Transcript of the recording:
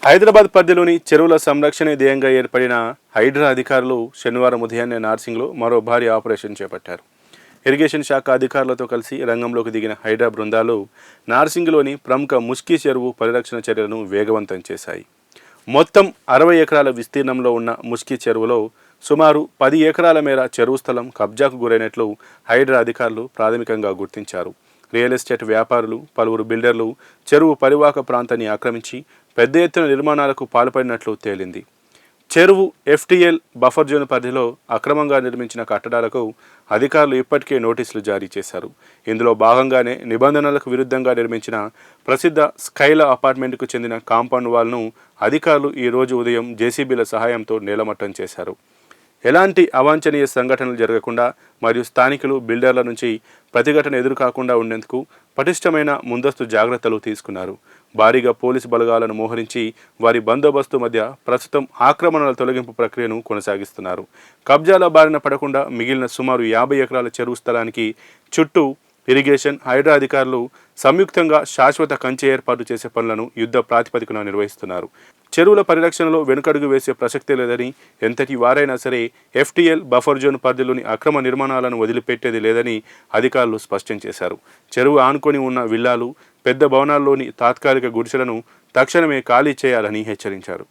హైదరాబాద్ పరిధిలోని చెరువుల సంరక్షణే ధ్యేయంగా ఏర్పడిన హైడ్రా అధికారులు శనివారం ఉదయాన్నే నార్సింగ్లో మరో భారీ ఆపరేషన్ చేపట్టారు. ఇరిగేషన్ శాఖ అధికారులతో కలిసి రంగంలోకి దిగిన హైడ్రా బృందాలు నార్సింగ్లోని ప్రముఖ ముస్కీ చెరువు పరిరక్షణ చర్యలను వేగవంతం చేశాయి. మొత్తం 60 ఎకరాల విస్తీర్ణంలో ఉన్న ముస్కీ చెరువులో సుమారు 10 ఎకరాల మేర చెరువు స్థలం కబ్జాకు గురైనట్లు హైడ్రా అధికారులు ప్రాథమికంగా గుర్తించారు. రియల్ ఎస్టేట్ వ్యాపారులు, పలువురు బిల్డర్లు చెరువు పరివాహక ప్రాంతాన్ని ఆక్రమించి పెద్ద ఎత్తున నిర్మాణాలకు పాల్పడినట్లు తేలింది. చెరువు ఎఫ్టీఎల్ బఫర్ జోన్ పరిధిలో అక్రమంగా నిర్మించిన కట్టడాలకు అధికారులు ఇప్పటికే నోటీసులు జారీ చేశారు. ఇందులో భాగంగానే నిబంధనలకు విరుద్ధంగా నిర్మించిన ప్రసిద్ధ స్కైలా అపార్ట్మెంట్కు చెందిన కాంపౌండ్ వాల్ను అధికారులు ఈరోజు ఉదయం జేసీబీల సహాయంతో నేలమట్టం చేశారు. ఎలాంటి అవాంఛనీయ సంఘటనలు జరగకుండా మరియు స్థానికులు, బిల్డర్ల నుంచి ప్రతిఘటన ఎదురుకాకుండా ఉండేందుకు పటిష్టమైన ముందస్తు జాగ్రత్తలు తీసుకున్నారు. భారీగా పోలీసు బలగాలను మోహరించి వారి బందోబస్తు మధ్య ప్రస్తుతం ఆక్రమణల తొలగింపు ప్రక్రియను కొనసాగిస్తున్నారు. కబ్జాల బారిన పడకుండా మిగిలిన సుమారు 50 ఎకరాల చెరువు స్థలానికి చుట్టూ ఇరిగేషన్, హైడ్రా అధికారులు సంయుక్తంగా శాశ్వత కంచె ఏర్పాటు చేసే పనులను యుద్ధ ప్రాతిపదికన నిర్వహిస్తున్నారు. చెరువుల పరిరక్షణలో వెనుకడుగు వేసే ప్రసక్తే లేదని, ఎంతటి వారైనా సరే ఎఫ్టీఎల్ బఫర్ జోన్ పరిధిలోని అక్రమ నిర్మాణాలను వదిలిపెట్టేది లేదని అధికారులు స్పష్టం చేశారు. చెరువు ఆనుకొని ఉన్న విల్లాలు, పెద్ద భవనాల్లోని తాత్కాలిక గుడిసెలను తక్షణమే ఖాళీ చేయాలని హెచ్చరించారు.